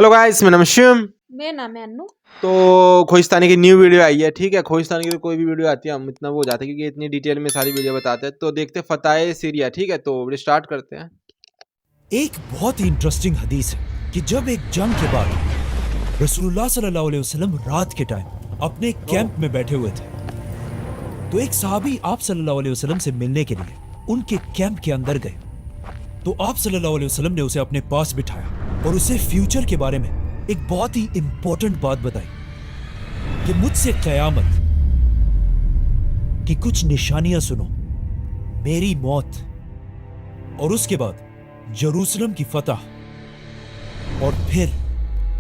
Hello guys, मेरा नाम है शिवम। मेरा नाम है अन्नू। तो खोहिस्तानी की न्यू वीडियो आई है, ठीक है। खोहिस्तानी की तो कोई भी वीडियो आती है हम इतना वो हो जाते हैं क्योंकि इतनी डिटेल में सारी वीडियो बताते हैं। तो देखते हैं फतेह सीरिया, ठीक है। तो वीडियो स्टार्ट करते हैं। एक बहुत ही इंटरेस्टिंग हदीस है कि जब एक जंग के बाद रसूलुल्लाह सल्लल्लाहु अलैहि वसल्लम रात के टाइम अपने कैंप में बैठे हुए थे तो एक सहाबी आप सल्लल्लाहु अलैहि वसल्लम से मिलने के लिए उनके कैंप के अंदर गए। तो आप सल्लल्लाहु अलैहि वसल्लम ने उसे अपने पास बिठाया और उसे फ्यूचर के बारे में एक बहुत ही इंपॉर्टेंट बात बताई कि मुझसे क़यामत की कुछ निशानियां सुनो, मेरी मौत और उसके बाद यरूशलेम की फतह और फिर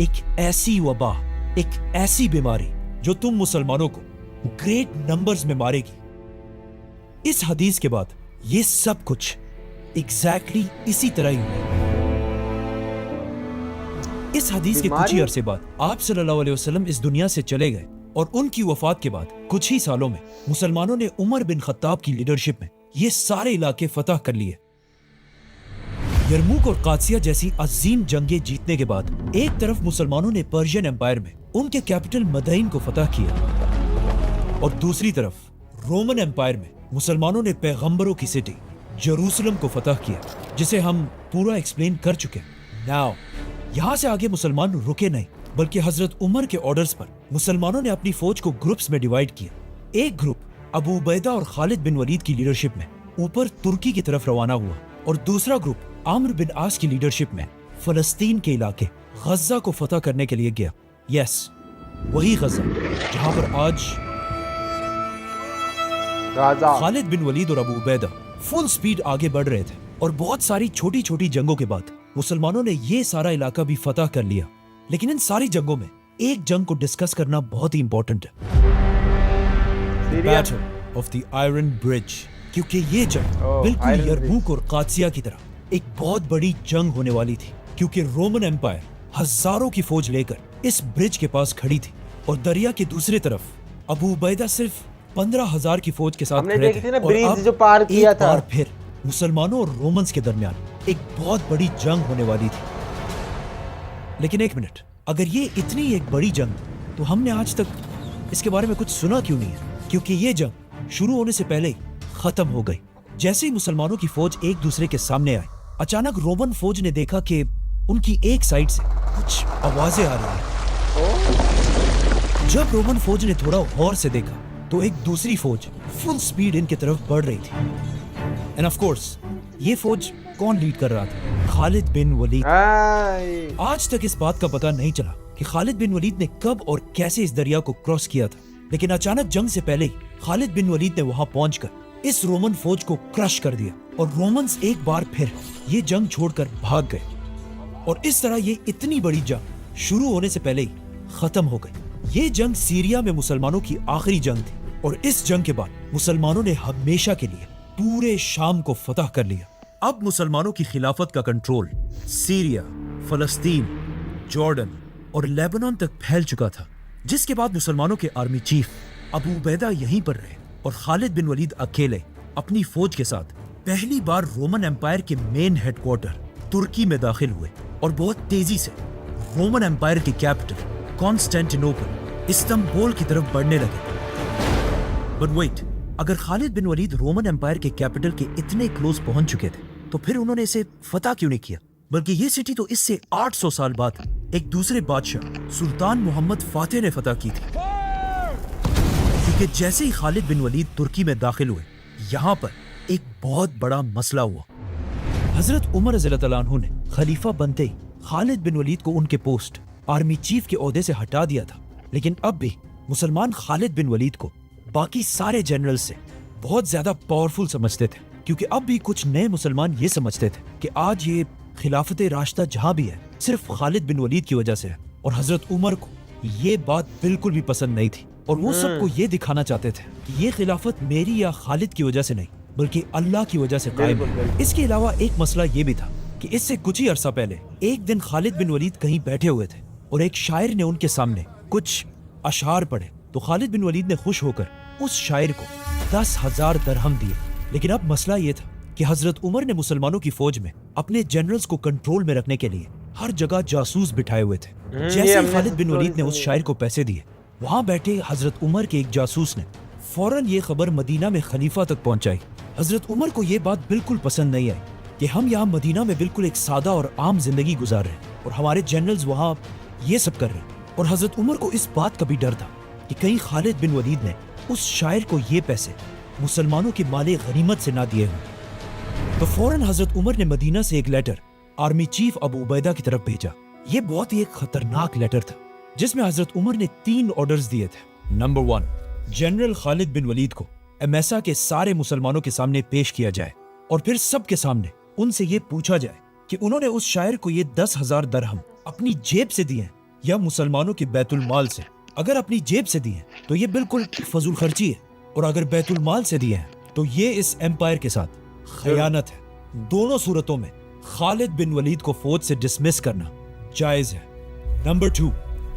एक ऐसी वबा, एक ऐसी बीमारी जो तुम मुसलमानों को ग्रेट नंबर्स में मारेगी। इस हदीस के बाद ये सब कुछ एग्जैक्टली इसी तरह ही हुआ। इस हदीस के कुछ ही अरसे बाद आप सल्लल्लाहु अलैहि वसल्लम इस दुनिया से चले गए और उनकी वफात के बाद कुछ ही सालों में मुसलमानों ने उमर बिन खत्ताब की लीडरशिप में ये सारे इलाके फतह कर लिए। यरमुक और कादसिया जैसी अजीम जंगें जीतने के बाद एक तरफ मुसलमानों ने पर्शियन एम्पायर में उनके कैपिटल मदईन को फतह किया और दूसरी तरफ रोमन एम्पायर में मुसलमानों ने पैगंबरों की सिटी यरूशलेम को फतह किया, जिसे हम पूरा एक्सप्लेन कर चुके हैं। नाउ यहाँ से आगे मुसलमान रुके नहीं, बल्कि हजरत उमर के ऑर्डर्स पर मुसलमानों ने अपनी फौज को ग्रुप्स में डिवाइड किया। एक ग्रुप अबू उबैदा और खालिद बिन वलीद की लीडरशिप में ऊपर तुर्की की तरफ रवाना हुआ और दूसरा ग्रुप आमिर बिन आस की लीडरशिप में फलस्तीन के इलाके गजा को फतह करने के लिए गया। यस, वही गजा जहां पर आज खालिद बिन वलीद और अबू उबैदा फुल स्पीड आगे बढ़ रहे थे और बहुत सारी छोटी छोटी जंगों के बाद मुसलमानों ने ये सारा इलाका भी फतह कर लिया। लेकिन इन सारी जंगों में एक जंग को डिस्कस करना बहुत ही इंपॉर्टेंट है, battle of the iron bridge, क्योंकि ये जंग बिल्कुल यरमुक और कादसिया की तरह एक बहुत बड़ी जंग होने वाली थी, क्योंकि रोमन एम्पायर हजारों की फौज लेकर इस ब्रिज के पास खड़ी थी और दरिया के दूसरी तरफ अबू उबैदा सिर्फ 15,000 की फौज के साथ खड़े थे। और अब जो पार किया था, और फिर मुसलमानों और रोमन्स के दरमियान एक बहुत बड़ी जंग होने वाली थी। लेकिन एक मिनट, अगर ये इतनी एक बड़ी जंग तो हमने आज तक इसके बारे में कुछ सुना क्यों नहीं है? क्योंकि ये जंग शुरू होने से पहले ही खत्म हो गई। जैसे ही मुसलमानों की फौज एक दूसरे के सामने आई, अचानक रोमन फौज ने देखा कि उनकी एक साइड से कुछ आवाजें आ रही हैं। जब रोमन फौज ने थोड़ा गौर से देखा तो एक दूसरी फौज फुल स्पीड इनकी तरफ बढ़ रही थी। एंड ऑफ कोर्स ये फौज कौन लीड कर रहा था? खालिद बिन वलीद। आज तक इस बात का पता नहीं चला कि खालिद बिन वलीद ने कब और कैसे इस दरिया को क्रॉस किया था, लेकिन अचानक जंग से पहले ही खालिद बिन वलीद ने वहां पहुंचकर इस रोमन फौज को क्रश कर दिया और रोमन्स एक बार फिर ये जंग छोड़कर भाग गए। और इस तरह ये इतनी बड़ी जंग शुरू होने से पहले ही खत्म हो गई। ये जंग सीरिया में मुसलमानों की आखिरी जंग थी और इस जंग के बाद मुसलमानों ने हमेशा के लिए पूरे शाम को फतह कर लिया। अब मुसलमानों की खिलाफत का कंट्रोल सीरिया, फलस्तीन, जॉर्डन और लेबनान तक फैल चुका था, जिसके बाद मुसलमानों के आर्मी चीफ अबू उबैदा यहीं पर रहे और खालिद बिन वलीद अकेले अपनी फौज के साथ पहली बार रोमन एम्पायर के मेन हेडक्वार्टर तुर्की में दाखिल हुए और बहुत तेजी से रोमन एम्पायर की कैपिटल कॉन्स्टेंटिनोपल, इस्तांबुल की तरफ बढ़ने लगे। बट वेट, अगर खालिद बिन वलीद रोमन एम्पायर के कैपिटल के इतने क्लोज पहुंच चुके थे तो फिर उन्होंने इसे फतह क्यों नहीं किया? बल्कि ये सिटी तो इससे 800 साल बाद एक दूसरे बादशाह सुल्तान मोहम्मद फातेह ने फतह की थी। क्योंकि जैसे ही खालिद बिन वलीद तुर्की में दाखिल हुए, यहाँ पर एक बहुत बड़ा मसला हुआ। हजरत उमर रज़ियल्लाहु अन्हु ने खलीफा बनते ही खालिद बिन वलीद को उनके पोस्ट आर्मी चीफ के ओहदे से हटा दिया था, लेकिन अब भी मुसलमान खालिद बिन वलीद को बाकी सारे जनरल से बहुत ज्यादा पावरफुल समझते थे, क्योंकि अब भी कुछ नए मुसलमान ये समझते थे कि आज ये खिलाफत राशिदा जहां भी है सिर्फ खालिद बिन वलीद की वजह से है। और हजरत उमर को ये बात बिल्कुल भी पसंद नहीं थी और वो सबको ये दिखाना चाहते थे कि ये खिलाफत मेरी या खालिद की वजह से नहीं, बल्कि अल्लाह की वजह से कायम है। इसके अलावा एक मसला ये भी था कि इससे कुछ ही अरसा पहले एक दिन खालिद बिन वलीद कहीं बैठे हुए थे और एक शायर ने उनके सामने कुछ अशार पढ़े, तो खालिद बिन वलीद ने खुश होकर उस शायर को 10,000 दरहम दिए। लेकिन अब मसला ये था कि हजरत उमर ने मुसलमानों की फौज में अपने जनरल्स को कंट्रोल में रखने के लिए हर जगह जासूस बिठाए हुए थे। ये जैसे हमने खालिद बिन story वलीद ने उस सुनी। शायर को पैसे दिए, वहां बैठे हजरत उमर के एक जासूस ने फौरन ये खबर मदीना में खलीफा तक पहुंचाई। हजरत उमर को ये बात बिल्कुल पसंद नहीं आई कि हम यहाँ मदीना में बिल्कुल एक सादा और आम जिंदगी गुजार रहे हैं और हमारे जनरल्स वहाँ ये सब कर रहे हैं। और हजरत उमर को इस बात का भी डर था कि कहीं खालिद बिन वलीद ने उस शायर को ये पैसे मुसलमानों के माले गनीमत से ना दिए हों। तो फौरन हजरत उमर ने मदीना से एक letter army chief Abu Ubaida की तरफ भेजा। ये बहुत ही एक खतरनाक लेटर था जिसमें हजरत उमर ने 3 ऑर्डर्स दिए थे। नंबर 1, जनरल खालिद बिन वलीद को एमेसा के सारे मुसलमानों के सामने पेश किया जाए और फिर सबके सामने उनसे ये पूछा जाए कि उन्होंने उस शायर को ये 10,000 दरहम अपनी जेब से दिए हैं या मुसलमानों के बैतुल माल से। अगर अपनी जेब से दिए हैं तो ये बिल्कुल फजूल खर्ची है, और अगर बैतुल माल से दिए हैं तो ये इस एम्पायर के साथ खयानत है। दोनों सूरतों में खालिद बिन वलीद को फौज से डिसमिस करना जायज है। नंबर 2,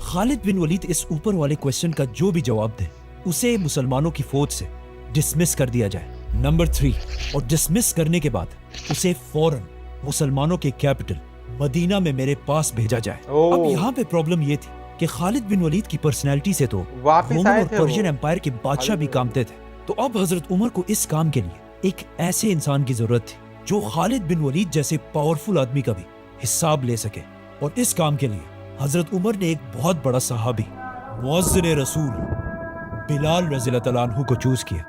खालिद बिन वलीद इस ऊपर वाले क्वेश्चन का जो भी जवाब दे उसे मुसलमानों की फौज से डिसमिस कर दिया जाए। नंबर 3, और डिसमिस करने के बाद उसे फौरन मुसलमानों के कैपिटल मदीना में मेरे पास भेजा जाए। अब यहाँ पे प्रॉब्लम ये थी कि खालिद बिन वलीद की पर्सनैलिटी से तो वापिस रोमन आए और थे पर्शियन वो। एम्पायर के बादशाह भी कामते थे। तो अब हजरत उमर को इस काम के लिए एक ऐसे इंसान की जरूरत थी जो खालिद बिन वलीद जैसे पावरफुल आदमी का भी हिसाब ले सके। और इस काम के लिए हजरत उमर ने एक बहुत बड़ा सहाबी मुअज्जिन रसूल बिलाल रज़ियल्लाहु तआला अन्हु को चूज किया।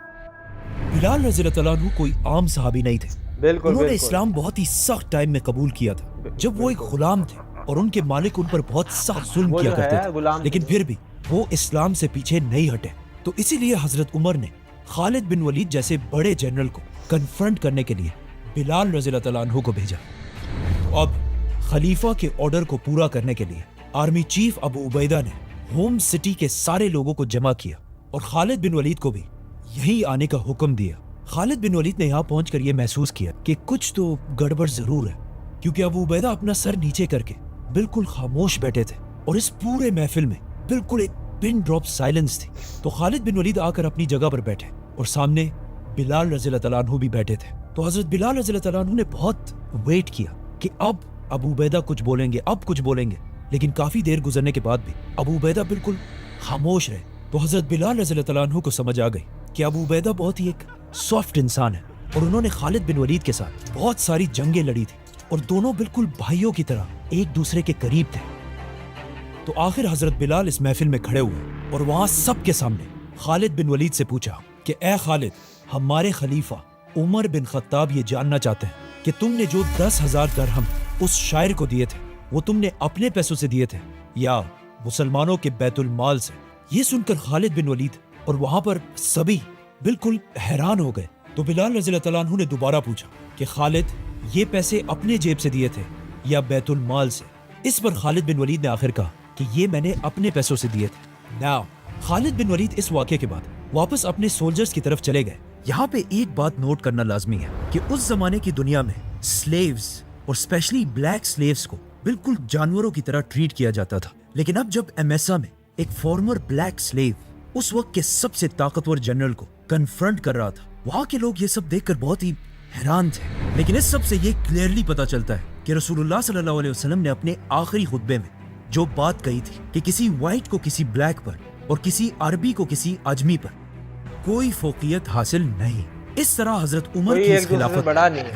बिलाल रज़ियल्लाहु तआला अन्हु कोई आम सहाबी नहीं थे। बिल्कुल उन्होंने बिल्कुल। इस्लाम बहुत ही सख्त टाइम में कबूल किया था जब वो एक गुलाम थे और उनके मालिक उन पर बहुत सख्त जुल्म वो किया जो करते है थे, गुलाम थे। लेकिन फिर भी वो इस्लाम से पीछे नहीं हटे। तो इसीलिए हजरत उमर ने खालिद बिन वलीद जैसे बड़े जनरल को कन्फ्रंट करने के लिए बिलाल रज़ियल्लाहु तआला अन्हु को भेजा। तो अब खलीफा के ऑर्डर को पूरा करने के लिए आर्मी चीफ अबू उबैदा ने होम सिटी के सारे लोगों को जमा किया और खालिद बिन वलीद को भी यहीं आने का हुक्म दिया। खालिद बिन वलीद ने यहाँ पहुंचकर ये महसूस किया कि कुछ तो गड़बड़ जरूर है, क्योंकि अबू उबैदा अपना सर नीचे करके बिल्कुल खामोश बैठे थे और इस पूरे महफिल में बिल्कुल एक पिन ड्रॉप साइलेंस थी। तो खालिद बिन वलीद आकर अपनी जगह पर बैठे और सामने बिलाल रज़ियल्लाहु तआला अन्हु भी बैठे थे। तो हजरत बिलाल रज़ियल्लाहु तआला अन्हु ने बहुत वेट किया कि अब अबू उबैदा कुछ बोलेंगे, अब कुछ बोलेंगे, लेकिन काफी देर गुजरने के बाद भी अबू उबैदा बिल्कुल खामोश रहे। तो हजरत बिलाल रज़ियल्लाहु तआला अन्हु को समझ आ गई कि अबू उबैदा बहुत ही एक सॉफ्ट इंसान है और उन्होंने खालिद बिन वलीद के साथ बहुत सारी जंगें लड़ी थी और दोनों बिल्कुल भाइयों की तरह एक दूसरे के करीब थे। तो आखिर हजरत बिलाल इस महफिल में खड़े हुए और वहां सबके सामने खालिद बिन वलीद से पूछा कि ए खालिद, हमारे खलीफा उमर बिन खत्ताब ये जानना चाहते हैं कि तुमने जो 10,000 दरहम उस शायर को दिए थे वो तुमने अपने पैसों से दिए थे या मुसलमानों के बैतुल माल से। ये सुनकर खालिद बिन वलीद और वहां पर सभी बिल्कुल हैरान हो गए। तो बिलाल रज़ियल्लाहु तआला अन्हु ने दोबारा पूछा कि खालिद, ये पैसे अपने जेब से दिए थे या बैतुल माल से? इस पर खालिद बिन वलीद ने आखिर कहा कि ये मैंने अपने पैसों से दिए थे। नाउ खालिद बिन वलीद इस वाक़े के बाद वापस अपने सोल्जर्स की तरफ चले गए। यहाँ पे एक बात नोट करना लाजमी है कि उस जमाने की दुनिया में स्लेव्स और स्पेशली ब्लैक स्लेव्स को बिल्कुल जानवरों की तरह ट्रीट किया जाता था। लेकिन अब जब एमेसा में एक फॉर्मर ब्लैक स्लेव उस वक्त के सबसे ताकतवर जनरल को कन्फ्रंट कर रहा था, वहाँ के लोग ये सब देखकर बहुत ही हैरान थे। लेकिन इस सब से ये क्लियरली पता चलता है कि रसूलुल्लाह सल्लल्लाहु अलैहि वसल्लम ने अपने आखिरी खुतबे में जो बात कही थी कि किसी वाइट को किसी ब्लैक पर और किसी अरबी को किसी अजमी पर कोई फोकियत हासिल नहीं। इस तरह हजरत उमर की इस खिलाफत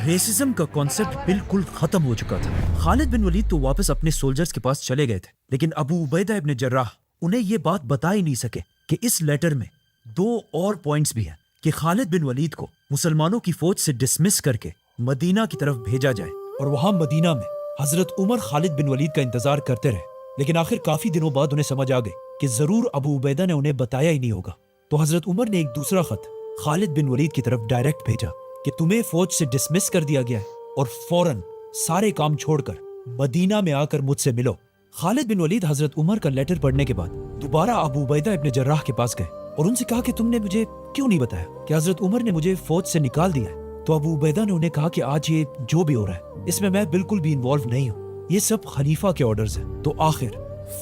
रेसिज्म का कॉन्सेप्ट बिल्कुल खत्म हो चुका था। खालिद बिन वलीद तो वापस अपने सोल्जर्स के पास चले गए थे, लेकिन अबू उबैदा इब्न जर्राह उन्हें ये बात बता ही नहीं सके कि इस लेटर में 2 और पॉइंट्स भी हैं कि खालिद बिन वलीद को मुसलमानों की फौज से डिसमिस करके मदीना की तरफ भेजा जाए और वहां मदीना में हजरत उमर खालिद बिन वलीद का इंतजार करते रहे। लेकिन आखिर काफी दिनों बाद उन्हें समझ आ गई कि जरूर अबू उबैदा ने उन्हें बताया ही नहीं होगा। तो हजरत उमर ने एक दूसरा खत खालिद बिन वलीद की तरफ डायरेक्ट भेजा कि तुम्हें फौज से डिसमिस कर दिया गया है और फौरन सारे काम छोड़कर मदीना में आकर मुझसे मिलो। खालिद बिन वलीद हजरत उमर का लेटर पढ़ने के बाद दोबारा अबू उबैदा इब्न जर्राह के पास गए और उनसे कहा कि तुमने मुझे क्यों नहीं बताया कि हजरत उमर ने मुझे फौज से निकाल दिया है। तो अबू उबैदा ने उन्हें कहा कि आज ये जो भी हो रहा है इसमें मैं बिल्कुल भी इन्वॉल्व नहीं हूँ, ये सब खलीफा के ऑर्डर्स हैं। तो आखिर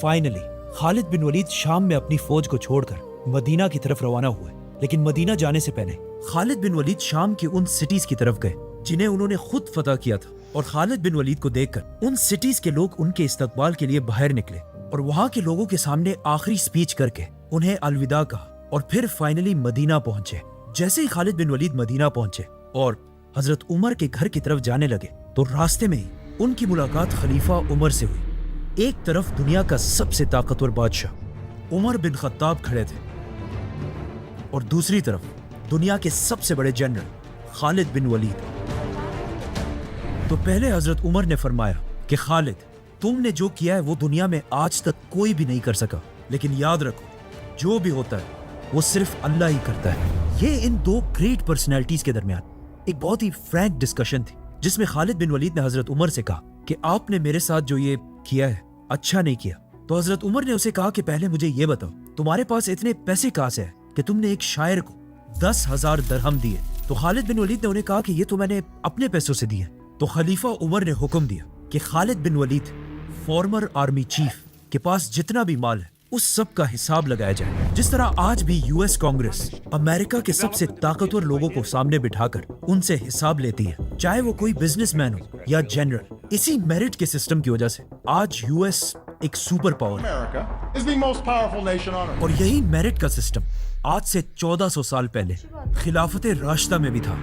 फाइनली खालिद बिन वलीद शाम में अपनी फौज को छोड़कर मदीना की तरफ रवाना हुए। लेकिन मदीना जाने से पहले खालिद बिन वलीद शाम की उन सिटीज की तरफ गए जिन्हें उन्होंने खुद फतह किया था اور خالد بن ولید کو دیکھ کر ان سٹیز کے لوگ ان کے استقبال کے لیے باہر نکلے اور وہاں کے لوگوں کے سامنے آخری سپیچ کر کے انہیں الوداع کہا اور پھر فائنلی مدینہ پہنچے. جیسے ہی خالد بن ولید مدینہ پہنچے اور حضرت عمر کے گھر کی طرف جانے لگے تو راستے میں ہی ان کی ملاقات خلیفہ عمر سے ہوئی. ایک طرف دنیا کا سب سے طاقتور بادشاہ عمر بن خطاب کھڑے تھے اور دوسری طرف دنیا کے سب سے بڑے جنرل خالد بن ولید. تو پہلے حضرت عمر نے فرمایا کہ خالد، تم نے جو کیا ہے وہ دنیا میں آج تک کوئی بھی نہیں کر سکا، لیکن یاد رکھو جو بھی ہوتا ہے وہ صرف اللہ ہی کرتا ہے. یہ ان دو گریٹ پرسنالٹیز کے درمیان ایک بہت ہی فرینک ڈسکشن تھی جس میں خالد بن ولید نے حضرت عمر سے کہا کہ آپ نے میرے ساتھ جو یہ کیا ہے اچھا نہیں کیا. تو حضرت عمر نے اسے کہا کہ پہلے مجھے یہ بتاؤ تمہارے پاس اتنے پیسے کہاں سے ہیں کہ تم نے ایک شاعر کو 10,000 درہم دیے. تو خالد بن ولید نے انہیں کہا کہ یہ تو میں نے اپنے پیسوں سے دیے. تو خلیفہ عمر نے حکم دیا کہ خالد بن ولید فارمر آرمی چیف کے پاس جتنا بھی مال ہے اس سب کا حساب لگایا جائے. جس طرح آج بھی یو ایس کانگریس امریکہ کے سب سے طاقتور لوگوں کو سامنے بٹھا کر ان سے حساب لیتی ہے، چاہے وہ کوئی بزنس مین ہو یا جنرل. اسی میرٹ کے سسٹم کی وجہ سے آج یو ایس ایک سپر پاور ہے اور یہی میرٹ کا سسٹم آج سے 1400 سال پہلے خلافت راشدہ میں بھی تھا.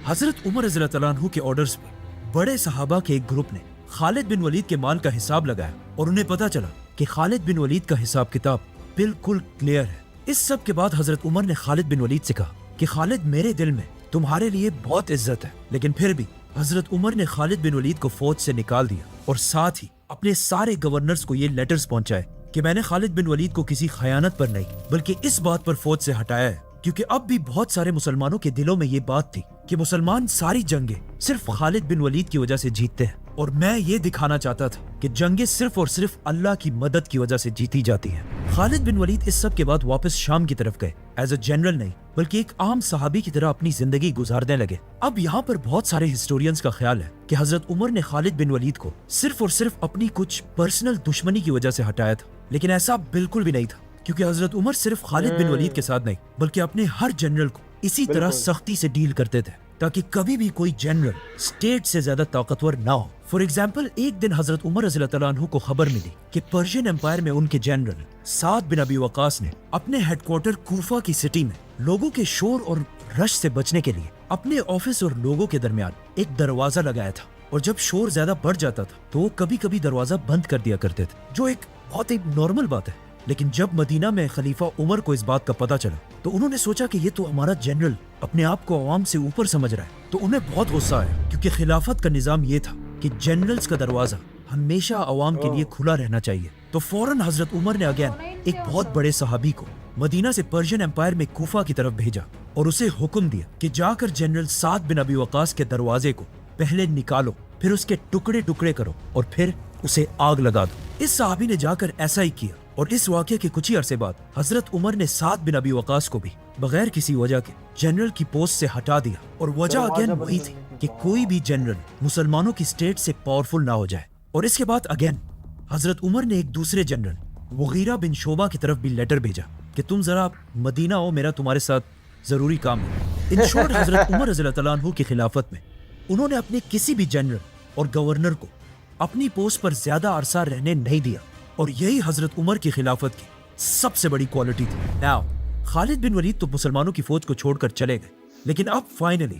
حضرت عمر رضی اللہ تعالیٰ عنہ کے آرڈرز پہ بڑے صحابہ کے ایک گروپ نے خالد بن ولید کے مال کا حساب لگایا اور انہیں پتا چلا کہ خالد بن ولید کا حساب کتاب بالکل کلیئر ہے. اس سب کے بعد حضرت عمر نے خالد بن ولید سے کہا کہ خالد، میرے دل میں تمہارے لیے بہت عزت ہے، لیکن پھر بھی حضرت عمر نے خالد بن ولید کو فوج سے نکال دیا اور ساتھ ہی اپنے سارے گورنرز کو یہ لیٹرز پہنچائے کہ میں نے خالد بن ولید کو کسی خیانت پر نہیں بلکہ اس بات پر فوج سے ہٹایا ہے کیونکہ اب بھی بہت سارے مسلمانوں کے دلوں میں یہ بات تھی کہ مسلمان ساری جنگیں صرف خالد بن ولید کی وجہ سے جیتتے ہیں اور میں یہ دکھانا چاہتا تھا کہ جنگیں صرف اور صرف اللہ کی مدد کی وجہ سے جیتی جاتی ہیں. خالد بن ولید اس سب کے بعد واپس شام کی طرف گئے، ایز اے جنرل نہیں بلکہ ایک عام صحابی کی طرح اپنی زندگی گزارنے لگے. اب یہاں پر بہت سارے ہسٹورینز کا خیال ہے کہ حضرت عمر نے خالد بن ولید کو صرف اور صرف اپنی کچھ پرسنل دشمنی کی وجہ سے ہٹایا تھا، لیکن ایسا بالکل بھی نہیں تھا کیونکہ حضرت عمر صرف خالد بن ولید کے ساتھ نہیں بلکہ اپنے ہر جنرل کو اسی طرح سختی سے ڈیل کرتے تھے تاکہ کبھی بھی کوئی جنرل اسٹیٹ سے زیادہ طاقتور نہ ہو. فار ایگزامپل، ایک دن حضرت عمر رضی اللہ تعالیٰ عنہ کو خبر ملی کہ پرشین امپائر میں ان کے جنرل سعد بن ابی وقاص نے اپنے ہیڈ کوارٹر کوفہ کی سٹی میں لوگوں کے شور اور رش سے بچنے کے لیے اپنے آفس اور لوگوں کے درمیان ایک دروازہ لگایا تھا اور جب شور زیادہ بڑھ جاتا تھا تو وہ کبھی کبھی دروازہ بند کر دیا کرتے تھے، جو ایک بہت ہی نارمل بات ہے. لیکن جب مدینہ میں خلیفہ عمر کو اس بات کا پتہ چلا تو انہوں نے سوچا کہ یہ تو ہمارا جنرل اپنے آپ کو عوام سے اوپر سمجھ رہا ہے. تو انہیں بہت غصہ آیا کیونکہ خلافت کا نظام یہ تھا کہ جنرلز کا دروازہ ہمیشہ عوام کے لیے کھلا رہنا چاہیے. تو فوراً حضرت عمر نے اگین ایک بہت بڑے صحابی کو مدینہ سے پرشین امپائر میں کوفہ کی طرف بھیجا اور اسے حکم دیا کہ جا کر جنرل سعد بن ابی وقاص کے دروازے کو پہلے نکالو، پھر اس کے ٹکڑے ٹکڑے کرو اور پھر اسے آگ لگا دو. اس صحابی نے جا کر ایسا ہی کیا اور اس واقعے کے کچھ ہی عرصے بعد حضرت عمر نے سعد بن ابی وقاص کو بھی بغیر کسی وجہ کے جنرل کی پوسٹ سے ہٹا دیا. اور وجہ اگین وہی تھی کہ کوئی بھی جنرل مسلمانوں کی سٹیٹ سے پاورفل نہ ہو جائے. اور اس کے بعد اگین حضرت عمر نے ایک دوسرے جنرل مغیرہ بن شعبہ کی طرف بھی لیٹر بھیجا کہ تم ذرا مدینہ ہو، میرا تمہارے ساتھ ضروری کام ہے. ان شورٹ حضرت عمر رضی اللہ تعالیٰ عنہ کی خلافت میں انہوں نے اپنے کسی بھی جنرل اور گورنر کو اپنی پوسٹ پر زیادہ عرصہ رہنے نہیں دیا اور یہی حضرت عمر کی خلافت کی سب سے بڑی کوالٹی تھی. ناؤ خالد بن ولید تو مسلمانوں کی فوج کو چھوڑ کر چلے گئے، لیکن اب فائنلی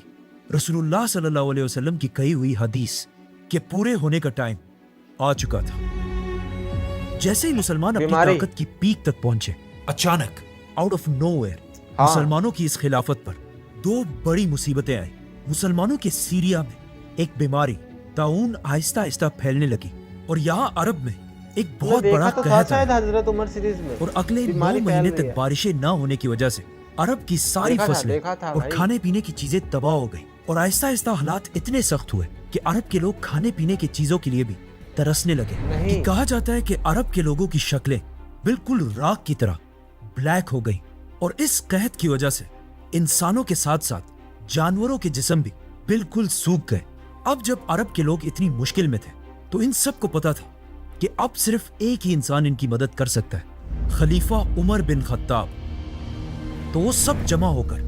رسول اللہ صلی اللہ علیہ وسلم کی کہی ہوئی حدیث کے پورے ہونے کا ٹائم آ چکا تھا. جیسے ہی مسلمان اپنی طاقت کی پیک تک پہنچے، اچانک آؤٹ آف نو ویئر مسلمانوں کی اس خلافت پر دو بڑی مصیبتیں آئیں. مسلمانوں کے سیریا میں ایک بیماری طاعون آہستہ آہستہ پھیلنے لگی اور یہاں عرب میں ایک بہت بڑا قحط آیا اور اگلے 9 مہینے تک بارشیں نہ ہونے کی وجہ سے عرب کی ساری فصلیں اور کھانے پینے کی چیزیں تباہ ہو گئی اور آہستہ آہستہ حالات اتنے سخت ہوئے کہ عرب کے لوگ کھانے پینے کی چیزوں کے لیے بھی ترسنے لگے. کہ کہا جاتا ہے کہ عرب کے لوگوں کی شکلیں بالکل راکھ کی طرح بلیک ہو گئی اور اس قحط کی وجہ سے انسانوں کے ساتھ ساتھ جانوروں کے جسم بھی بالکل سوکھ گئے. اب جب عرب کے لوگ اتنی مشکل میں تھے تو ان سب کو پتا تھا کہ اب صرف ایک ہی انسان ان کی مدد کر سکتا ہے، خلیفہ عمر بن خطاب. تو وہ سب جمع ہو کر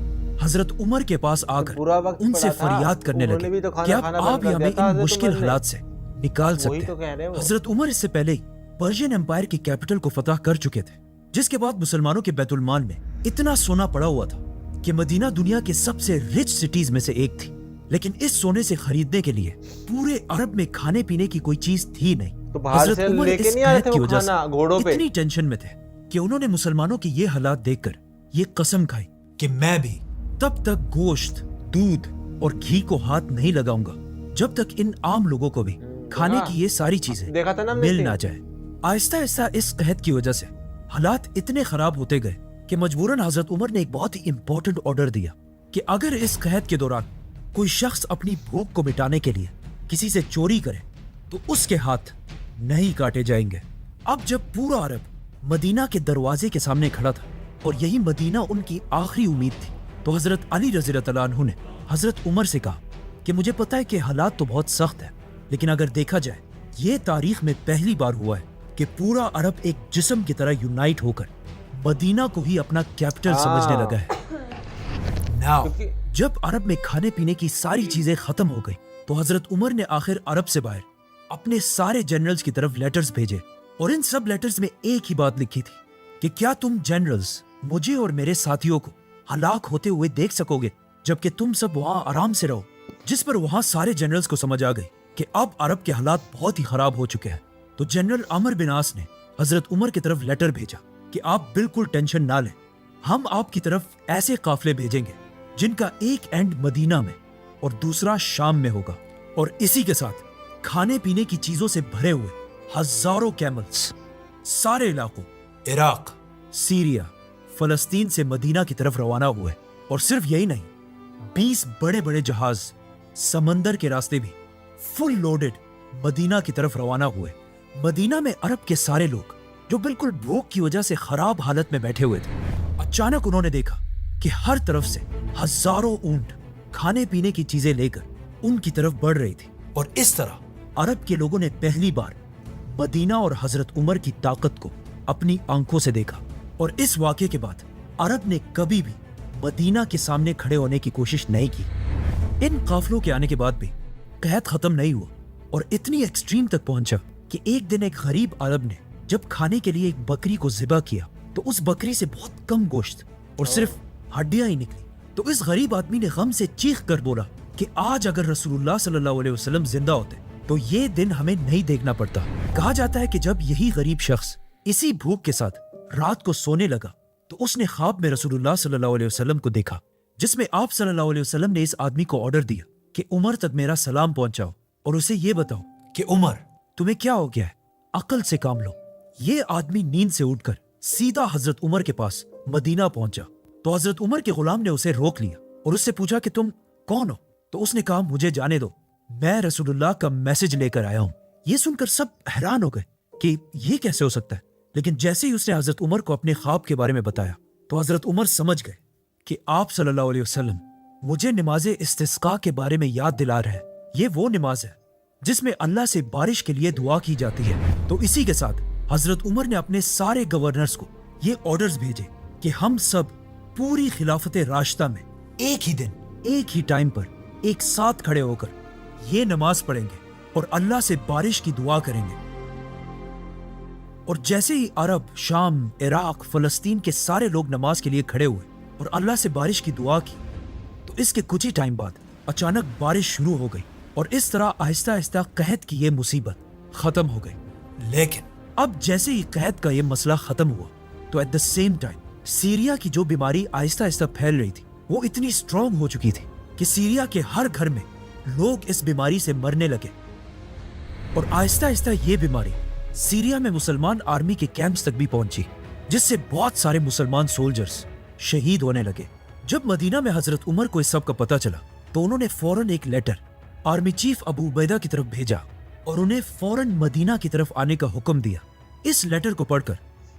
حضرت عمر کے پاس آ کر ان سے فریاد کرنے لگے کہ آپ ہمیں ان مشکل حالات سے نکال سکتے ہیں۔ حضرت عمر اس سے پہلے ہی پرشین امپائر کی کیپٹل کو فتح کر چکے تھے، جس کے بعد مسلمانوں کے بیت المال میں اتنا سونا پڑا ہوا تھا کہ مدینہ دنیا کے سب سے رچ سٹیز میں سے ایک تھی، لیکن اس سونے سے خریدنے کے لیے پورے عرب میں کھانے پینے کی کوئی چیز تھی نہیں۔ حضرت عمر اس قحط کی وجہ سے اتنی ٹینشن میں تھے کہ انہوں نے مسلمانوں کے یہ حالات دیکھ کر یہ قسم کھائی کہ میں بھی تب تک گوشت، دودھ اور گھی کو ہاتھ نہیں لگاؤں گا جب تک ان عام لوگوں کو بھی کھانے کی یہ ساری چیزیں مل نہ جائے۔ آہستہ آہستہ اس قحط کی وجہ سے حالات اتنے خراب ہوتے گئے کہ مجبوراً حضرت عمر نے ایک بہت ہی امپورٹنٹ آرڈر دیا کہ اگر اس قحط کے دوران کوئی شخص اپنی بھوک کو مٹانے کے لیے کسی سے چوری کرے تو اس کے ہاتھ نہیں کاٹے جائیں گے۔ اب جب پورا عرب مدینہ کے دروازے کے سامنے کھڑا تھا اور یہی مدینہ ان کی آخری امید تھی، تو حضرت علی رضی اللہ عنہ نے حضرت عمر سے کہا کہ مجھے پتا ہے کہ حالات تو بہت سخت ہیں، لیکن اگر دیکھا جائے یہ تاریخ میں پہلی بار ہوا ہے کہ پورا عرب ایک جسم کی طرح یونائٹ ہو کر مدینہ کو ہی اپنا کیپٹل سمجھنے لگا ہے۔ ناؤ جب عرب میں کھانے پینے کی ساری چیزیں ختم ہو گئی تو حضرت عمر نے آخر عرب سے باہر اپنے سارے جنرلز کی طرف لیٹرز بھیجے، اور ان سب لیٹرز میں ایک ہی بات لکھی تھی کہ کیا تم جنرلز مجھے اور میرے ساتھیوں کو ہلاک ہوتے ہوئے دیکھ سکو گے جبکہ تم سب وہاں آرام سے رہو، جس پر وہاں سارے جنرلز کو سمجھ آ گئی کہ اب عرب کے حالات بہت ہی خراب ہو چکے ہیں۔ تو جنرل عمر بن عاص نے حضرت عمر کی طرف لیٹر بھیجا کہ آپ بالکل ٹینشن نہ لیں، ہم آپ کی طرف ایسے قافلے بھیجیں گے جن کا ایک اینڈ مدینہ میں اور دوسرا شام میں ہوگا، اور اسی کے ساتھ کھانے پینے کی چیزوں سے بھرے ہوئے ہزاروں کیملز سارے علاقوں عراق، سیریا، فلسطین سے مدینہ کی طرف روانہ ہوئے، اور صرف یہی نہیں، 20 بڑے بڑے جہاز سمندر کے راستے بھی فل لوڈڈ مدینہ کی طرف روانہ ہوئے۔ مدینہ میں عرب کے سارے لوگ جو بالکل بھوک کی وجہ سے خراب حالت میں بیٹھے ہوئے تھے، اچانک انہوں نے دیکھا کہ ہر طرف سے ہزاروں اونٹ کھانے پینے کی چیزیں لے کر ان کی طرف بڑھ رہی تھی، اور اس طرح عرب کے لوگوں نے پہلی بار مدینہ اور حضرت عمر کی طاقت کو اپنی آنکھوں سے دیکھا۔ اور اس واقعے کے بعد عرب نے کبھی بھی مدینہ کے سامنے کھڑے ہونے کی کوشش نہیں کی۔ ان قافلوں کے آنے کے بعد بھی قحط ختم نہیں ہوا اور اتنی ایکسٹریم تک پہنچا کہ ایک دن ایک غریب عرب نے جب کھانے کے لیے ایک بکری کو ذبح کیا تو اس بکری سے بہت کم گوشت اور صرف ہڈیاں ہی نکلی۔ تو اس غریب آدمی نے غم سے چیخ کر بولا کہ آج اگر رسول اللہ صلی اللہ علیہ وسلم زندہ ہوتے تو یہ دن ہمیں نہیں دیکھنا پڑتا۔ کہا جاتا ہے کہ جب یہی غریب شخص اسی بھوک کے ساتھ رات کو سونے لگا تو اس نے خواب میں رسول اللہ صلی اللہ علیہ وسلم کو دیکھا، جس میں آپ صلی اللہ علیہ وسلم نے اس آدمی کو آرڈر دیا کہ عمر تک میرا سلام پہنچاؤ اور اسے یہ بتاؤ کہ عمر تمہیں کیا ہو گیا ہے، عقل سے کام لو۔ یہ آدمی نیند سے اٹھ کر سیدھا حضرت عمر کے پاس مدینہ پہنچا تو حضرت عمر کے غلام نے اسے روک لیا اور اس سے پوچھا کہ تم کون ہو؟ تو اس نے کہا مجھے جانے دو، میں رسول اللہ کا میسج لے کر آیا ہوں۔ یہ سن کر سب حیران ہو گئے کہ یہ کیسے ہو سکتا ہے، لیکن جیسے ہی اس نے حضرت عمر کو اپنے خواب کے بارے میں بتایا تو حضرت عمر سمجھ گئے کہ آپ صلی اللہ علیہ وسلم مجھے نماز استسقاء کے بارے میں یاد دلا رہے ہیں۔ یہ وہ نماز ہے جس میں اللہ سے بارش کے لیے دعا کی جاتی ہے۔ تو اسی کے ساتھ حضرت عمر نے اپنے سارے گورنرز کو یہ آرڈرز بھیجے کہ ہم سب پوری خلافت راشدہ میں ایک ہی دن ایک ہی ٹائم پر ایک ساتھ کھڑے ہو کر یہ نماز پڑھیں گے اور اللہ سے بارش کی دعا کریں گے۔ اور جیسے ہی عرب، شام، عراق، فلسطین کے سارے لوگ نماز کے لیے کھڑے ہوئے اور اللہ سے بارش کی دعا کی تو اس کے کچھ ہی ٹائم بعد اچانک بارش شروع ہو گئی اور اس طرح آہستہ آہستہ قحط کی یہ مصیبت ختم ہو گئی۔ لیکن اب جیسے ہی قحط کا یہ مسئلہ ختم ہوا تو at the same time Syria کی جو بیماری آہستہ آہستہ پھیل رہی تھی وہ اتنی اسٹرانگ ہو چکی تھی کہ سیریا کے ہر گھر میں لوگ اس بیماری سے مرنے لگے، اور آہستہ آہستہ یہ بیماری سیریا میں مسلمان آرمی کے کیمپس تک بھی پہنچی، جس سے بہت سارے مسلمان سولجرز شہید ہونے لگے۔ جب مدینہ میں حضرت عمر کو اس سب کا پتہ چلا تو انہوں نے فوراً ایک لیٹر آرمی چیف ابو عبیدہ کی طرف بھیجا اور انہیں فوراً مدینہ کی طرف آنے کا حکم دیا۔ اس لیٹر کو پڑھ کر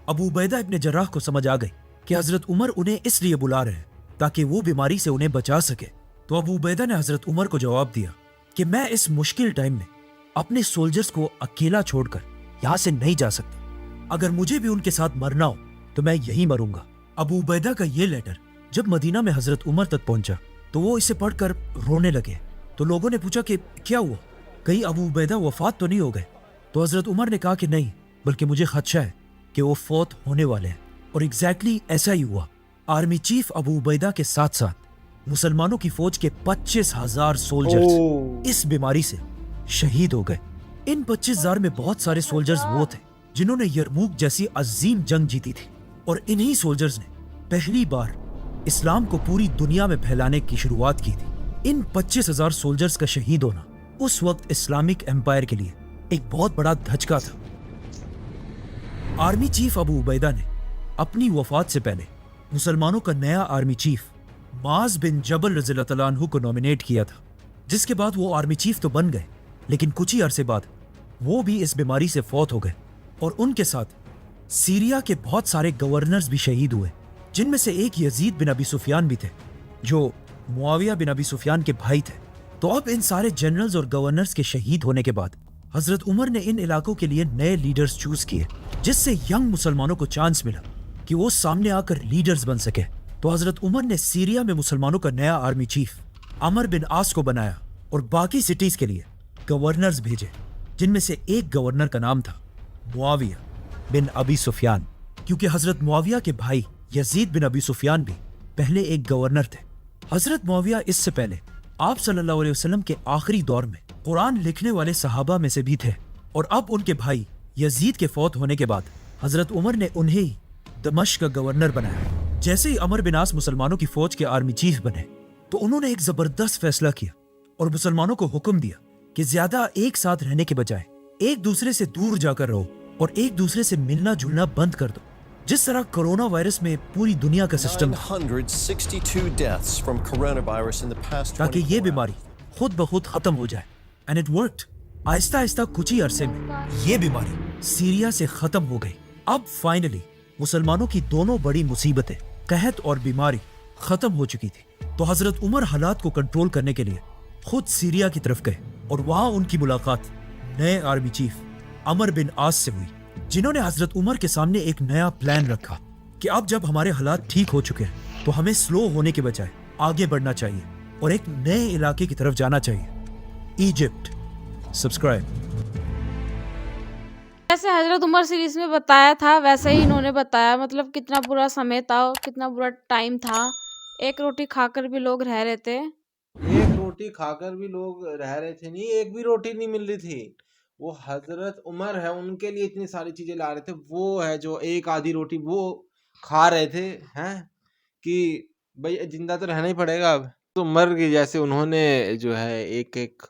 ابو عبیدہ ابن جراح کو سمجھ آ گئی کہ حضرت عمر انہیں اس لیے بلا رہے ہیں تاکہ وہ بیماری سے انہیں بچا سکے۔ تو ابو عبیدہ نے حضرت عمر کو جواب دیا کہ میں اس مشکل ٹائم میں اپنے سولجرز کو اکیلا چھوڑ کر یہاں سے نہیں جا سکتا، اگر مجھے بھی ان کے ساتھ مرنا ہو تو میں یہی مروں گا۔ ابو عبیدہ کا یہ لیٹر जब मदीना में हजरत उमर तक पहुंचा तो वो इसे पढ़कर रोने लगे। तो लोगों ने पूछा कि क्या हुआ, कहीं अबू उबैदा वफात तो नहीं हो गए? तो हजरत उमर ने कहा कि नहीं, बल्कि मुझे खदशा है कि वो फौत होने वाले हैं। और एग्जैक्टली ऐसा ही हुआ। आर्मी चीफ अबू उबैदा के साथ साथ मुसलमानों की फौज के 25,000 सोल्जर्स इस बीमारी से शहीद हो गए। इन 25,000 में बहुत सारे सोल्जर्स वो थे जिन्होंने यरमूक जैसी अजीम जंग जीती थी, और इन्हीं सोल्जर्स ने पहली बार इस्लाम को पूरी दुनिया में फैलाने की शुरुआत की थी। इन 25,000 सोल्जर्स का शहीद होना उस वक्त इस्लामिक एम्पायर के लिए एक बहुत बड़ा धचका था। आर्मी चीफ अबू उबैदा ने अपनी वफात से पहले मुसलमानों का नया आर्मी चीफ माज बिन जबल रज़ियल्लाहु तआला अन्हु को नॉमिनेट किया था, जिसके बाद वो आर्मी चीफ तो बन गए, लेकिन कुछ ही अरसे बाद वो भी इस बीमारी से फौत हो गए। और उनके साथ सीरिया के बहुत सारे गवर्नर्स भी शहीद हुए, जिनमें से एक यजीद बिन अबी सुफियान भी थे, जो मुआविया बिन अबी सुफियान के भाई थे। तो अब इन सारे जनरल्स और गवर्नर्स के शहीद होने के बाद हजरत उमर ने इन इलाकों के लिए नए लीडर्स चूज किए, जिससे यंग मुसलमानों को चांस मिला कि वो सामने आकर लीडर्स बन सके। तो हजरत उमर ने सीरिया में मुसलमानों का नया आर्मी चीफ अमर बिन आस को बनाया और बाकी सिटीज के लिए गवर्नर्स भेजे, जिनमें से एक गवर्नर का नाम था मुआविया बिन अबी सुफियान, क्योंकि हजरत मुआविया के भाई यजीद बिन अबी सुफियान भी पहले एक गवर्नर थे। हजरत मुआविया इससे पहले आप सल्लल्लाहु अलैहि वसल्लम के आखिरी दौर में कुरान लिखने वाले सहाबा में से भी थे, और अब उनके भाई यजीद के फौत होने के बाद हजरत उमर ने उन्हें ही दमिश्क का गवर्नर बनाया। जैसे ही अमर बिन आस मुसलमानों की फौज के आर्मी चीफ बने तो उन्होंने एक जबरदस्त फैसला किया और मुसलमानों को हुक्म दिया कि ज्यादा एक साथ रहने के बजाय एक दूसरे से दूर जाकर रहो और एक दूसरे से मिलना जुलना बंद कर दो, जिस तरह कोरोना वायरस में पूरी दुनिया का सिस्टम था, 962 deaths from coronavirus in the past ताकि 24 ये बीमारी खुद ब खुद खत्म हो जाए। And it worked. Aahista Aahista कुछ ही अरसे में ये बीमारी सीरिया से खत्म हो गई। अब फाइनली मुसलमानों की दोनों बड़ी मुसीबतें, कहत और बीमारी, खत्म हो चुकी थी। तो हजरत उमर हालात को कंट्रोल करने के लिए खुद सीरिया की तरफ गए, और वहां उनकी मुलाकात नए आर्मी चीफ अमर बिन आस से हुई, जिन्होंने हजरत उमर के सामने एक नया प्लान रखा कि अब जब हमारे हालात ठीक हो चुके हैं तो हमें स्लो होने के बजाय आगे बढ़ना चाहिए और एक नए इलाके की तरफ जाना चाहिए, इजिप्ट। सब्सक्राइब। जैसे हजरत उमर सीरीज में बताया था वैसे ही इन्होंने बताया, मतलब कितना बुरा समय था, कितना बुरा टाइम था। एक रोटी खाकर भी लोग रह रहे थे। एक रोटी खाकर भी लोग रह रहे थे, नहीं एक भी रोटी नहीं मिल रही थी। वो हजरत उमर है, उनके लिए इतनी सारी चीजें ला रहे थे। वो है जो एक आधी रोटी वो खा रहे थे, हैं कि भाई जिंदा तो रहना ही पड़ेगा अब। तो उमर की जैसे उन्होंने जो है एक एक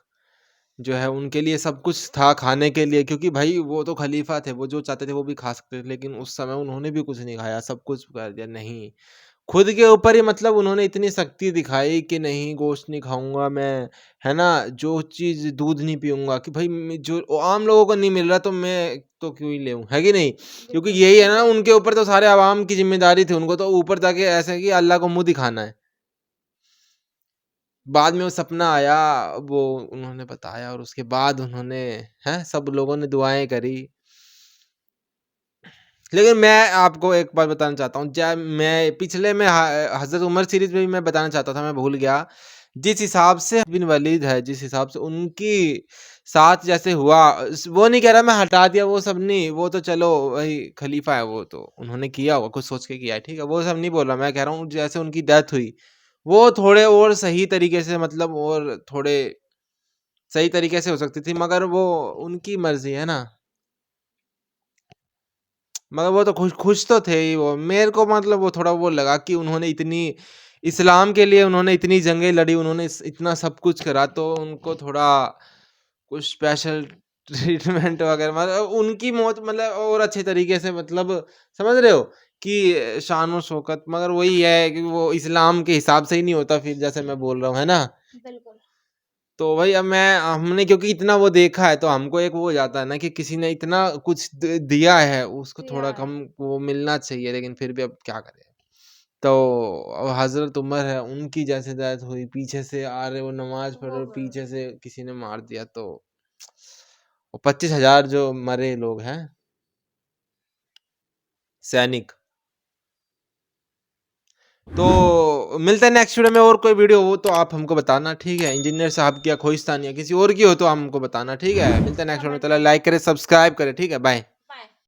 जो है उनके लिए सब कुछ था खाने के लिए, क्योंकि भाई वो तो खलीफा थे, वो जो चाहते थे वो भी खा सकते थे, लेकिन उस समय उन्होंने भी कुछ नहीं खाया, सब कुछ कर दिया। नहीं, खुद के ऊपर ही मतलब उन्होंने इतनी सख्ती दिखाई कि नहीं गोश्त नहीं खाऊंगा मैं, है ना, जो चीज दूध नहीं पीऊंगा, कि भाई जो आम लोगों को नहीं मिल रहा तो मैं तो क्यों ही ले, है कि नहीं। क्योंकि यही है ना, उनके ऊपर तो सारे आवाम की जिम्मेदारी थी, उनको तो ऊपर जाके ऐसे कि अल्लाह को मुंह दिखाना है। बाद में वो सपना आया, वो उन्होंने बताया, और उसके बाद उन्होंने सब लोगों ने दुआएं करी। लेकिन मैं आपको एक बात बताना चाहता हूँ, जब मैं पिछले में हजरत उमर सीरीज में भी मैं बताना चाहता था, मैं भूल गया। जिस हिसाब से बिन वलीद है, जिस हिसाब से उनकी साथ जैसे हुआ, वो नहीं कह रहा मैं हटा दिया, वो सब नहीं, वो तो चलो वही खलीफा है, वो तो उन्होंने किया होगा, कुछ सोच के किया है, ठीक है, वो सब नहीं बोल रहा। मैं कह रहा हूँ जैसे उनकी डेथ हुई, वो थोड़े और सही तरीके से, मतलब और थोड़े सही तरीके से हो सकती थी, मगर वो उनकी मर्जी है ना। मगर वो तो खुश तो थे ही वो। मेरे को मतलब वो थोड़ा वो लगा कि उन्होंने इतनी इस्लाम के लिए उन्होंने इतनी जंगें लड़ी, उन्होंने इतना सब कुछ करा, तो उनको थोड़ा कुछ स्पेशल ट्रीटमेंट वगैरह, मतलब उनकी मौत मतलब और अच्छे तरीके से, मतलब समझ रहे हो कि शान और शौकत। मगर वही है कि वो इस्लाम के हिसाब से ही नहीं होता फिर, जैसे मैं बोल रहा हूँ, है ना। बिल्कुल। तो वही अब हमने क्योंकि इतना वो देखा है, तो हमको एक वो हो जाता है ना कि किसी ने इतना कुछ दिया है, उसको थोड़ा कम वो मिलना चाहिए, लेकिन फिर भी अब क्या करें। तो अब हजरत उमर है, उनकी जैसे डेथ हुई, पीछे से आ रहे वो नमाज पढ़ रहे, पीछे से किसी ने मार दिया, तो 25,000 जो मरे लोग हैं सैनिक, तो मिलते हैं नेक्स्ट वीडियो में। और कोई वीडियो हो तो आप हमको बताना, ठीक है। इंजीनियर साहब की या खोइस्तान या किसी और की हो तो हमको बताना, ठीक है। मिलते हैं नेक्स्ट वीडियो में। लाइक करें, सब्सक्राइब करें, ठीक है। बाय।